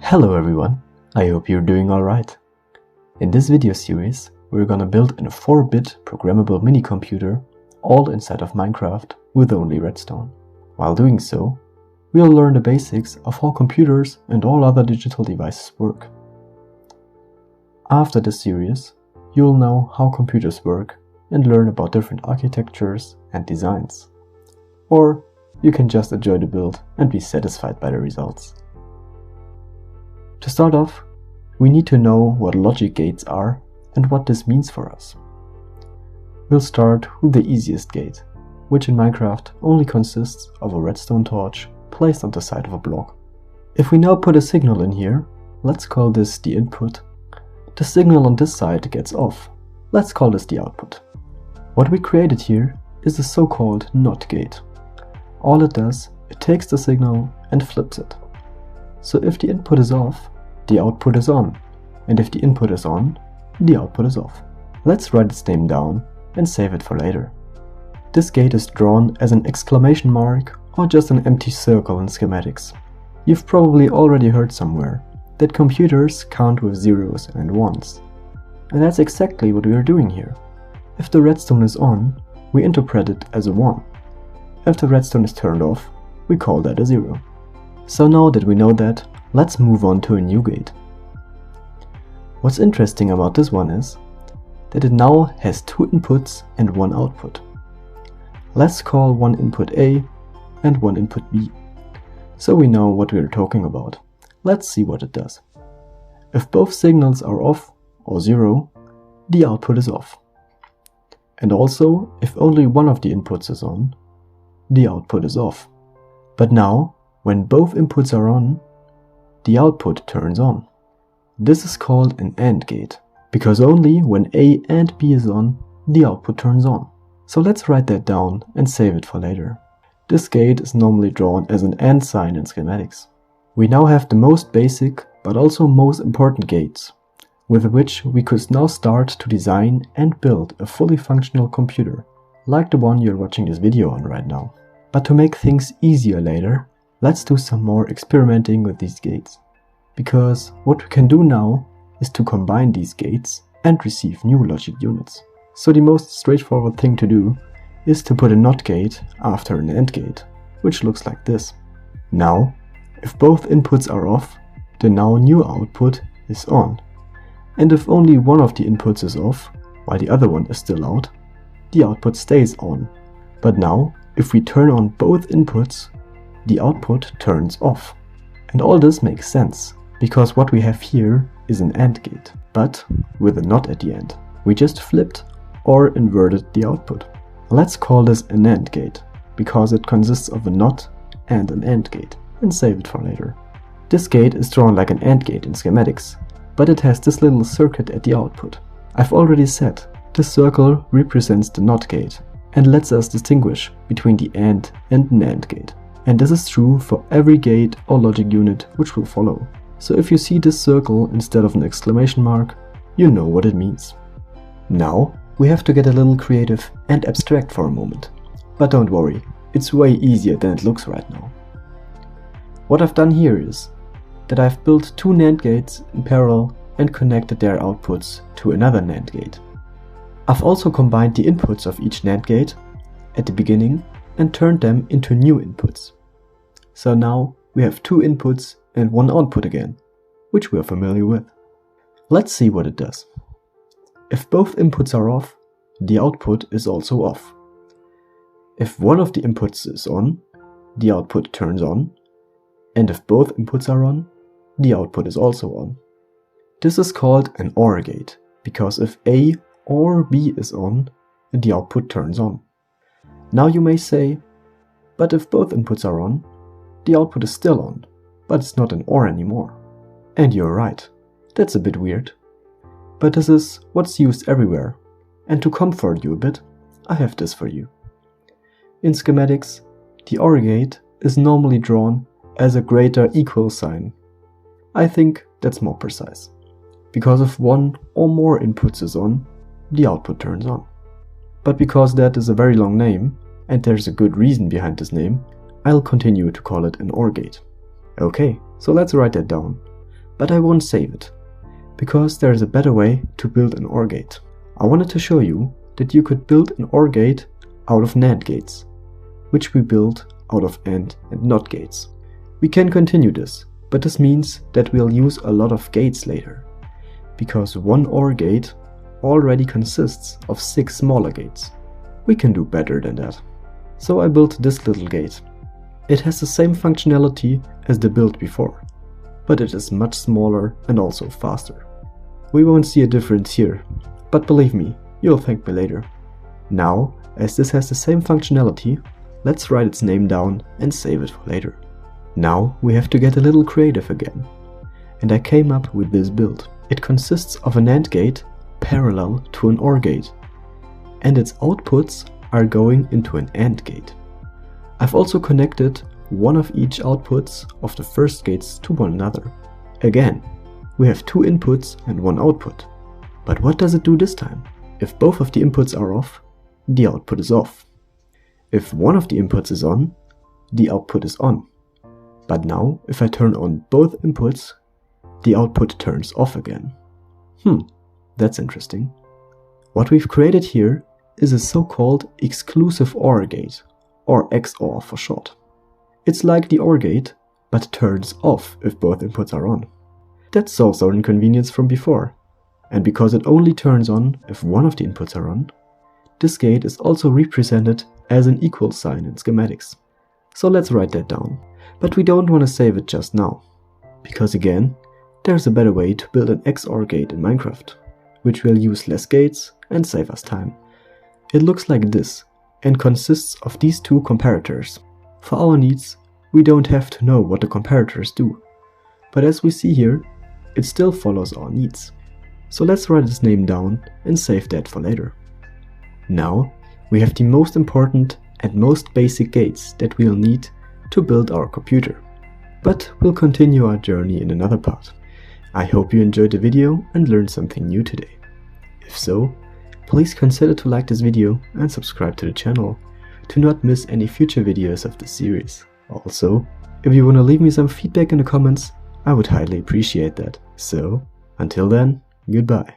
Hello everyone, I hope you're doing alright. In this video series, we're gonna build a 4-bit programmable minicomputer all inside of Minecraft with only Redstone. While doing so, we'll learn the basics of how computers and all other digital devices work. After this series, you'll know how computers work and learn about different architectures and designs. Or you can just enjoy the build and be satisfied by the results. To start off, we need to know what logic gates are and what this means for us. We'll start with the easiest gate, which in Minecraft only consists of a redstone torch placed on the side of a block. If we now put a signal in here, let's call this the input. The signal on this side gets off. Let's call this the output. What we created here is the so-called NOT gate. All it does, it takes the signal and flips it. So if the input is off, the output is on, and if the input is on, the output is off. Let's write its name down and save it for later. This gate is drawn as an exclamation mark or just an empty circle in schematics. You've probably already heard somewhere that computers count with zeros and ones. And that's exactly what we are doing here. If the redstone is on, we interpret it as a 1. If the redstone is turned off, we call that a 0. So now that we know that, let's move on to a new gate. What's interesting about this one is that it now has 2 inputs and 1 output. Let's call one input A and one input B, so we know what we're talking about. Let's see what it does. If both signals are off or 0, the output is off. And also, if only one of the inputs is on, the output is off. But now, when both inputs are on, the output turns on. This is called an AND gate, because only when A and B is on, the output turns on. So let's write that down and save it for later. This gate is normally drawn as an AND sign in schematics. We now have the most basic, but also most important gates, with which we could now start to design and build a fully functional computer, like the one you're watching this video on right now. But to make things easier later, let's do some more experimenting with these gates. Because what we can do now is to combine these gates and receive new logic units. So the most straightforward thing to do is to put a NOT gate after an AND gate, which looks like this. Now, if both inputs are off, the now new output is on. And if only one of the inputs is off, while the other one is still out, the output stays on. But now, if we turn on both inputs, the output turns off. And all this makes sense, because what we have here is an AND gate, but with a NOT at the end. We just flipped or inverted the output. Let's call this a NAND gate, because it consists of a NOT and an AND gate, and save it for later. This gate is drawn like an AND gate in schematics, but it has this little circuit at the output. I've already said, this circle represents the NOT gate, and lets us distinguish between the AND and NAND gate. And this is true for every gate or logic unit which will follow. So if you see this circle instead of an exclamation mark, you know what it means. Now we have to get a little creative and abstract for a moment. But don't worry, it's way easier than it looks right now. What I've done here is that I've built 2 NAND gates in parallel and connected their outputs to another NAND gate. I've also combined the inputs of each NAND gate at the beginning and turned them into new inputs. So now we have 2 inputs and 1 output again, which we're familiar with. Let's see what it does. If both inputs are off, the output is also off. If one of the inputs is on, the output turns on, and if both inputs are on, the output is also on. This is called an OR gate, because if A or B is on, the output turns on. Now you may say, but if both inputs are on, the output is still on, but it's not an OR anymore. And you're right, that's a bit weird. But this is what's used everywhere, and to comfort you a bit, I have this for you. In schematics, the OR gate is normally drawn as a greater equal sign. I think that's more precise, because if one or more inputs is on, the output turns on. But because that is a very long name, and there's a good reason behind this name, I'll continue to call it an OR gate. Okay, so let's write that down. but I won't save it, because there is a better way to build an OR gate. I wanted to show you that you could build an OR gate out of NAND gates, which we build out of AND and NOT gates. We can continue this, but this means that we'll use a lot of gates later, because one OR gate already consists of 6 smaller gates. We can do better than that. So I built this little gate. It has the same functionality as the build before, but it is much smaller and also faster. We won't see a difference here, but believe me, you'll thank me later. Now, as this has the same functionality, let's write its name down and save it for later. Now we have to get a little creative again, and I came up with this build. It consists of a NAND gate parallel to an OR gate, and its outputs are going into an AND gate. I've also connected one of each outputs of the first gates to one another. Again, we have 2 inputs and 1 output. But what does it do this time? If both of the inputs are off, the output is off. If one of the inputs is on, the output is on. But now, if I turn on both inputs, the output turns off again. That's interesting. What we've created here is a so-called exclusive OR gate, or XOR for short. It's like the OR gate, but turns off if both inputs are on. That solves our inconvenience from before. And because it only turns on if one of the inputs are on, this gate is also represented as an equal sign in schematics. So let's write that down. But we don't want to save it just now, because again, there's a better way to build an XOR gate in Minecraft, which will use less gates and save us time. It looks like this and consists of these 2 comparators. For our needs, we don't have to know what the comparators do, but as we see here, it still follows our needs. So let's write its name down and save that for later. Now we have the most important and most basic gates that we'll need to build our computer. But we'll continue our journey in another part. I hope you enjoyed the video and learned something new today. If so, please consider to like this video and subscribe to the channel to not miss any future videos of this series. Also, if you want to leave me some feedback in the comments, I would highly appreciate that. So, until then, goodbye.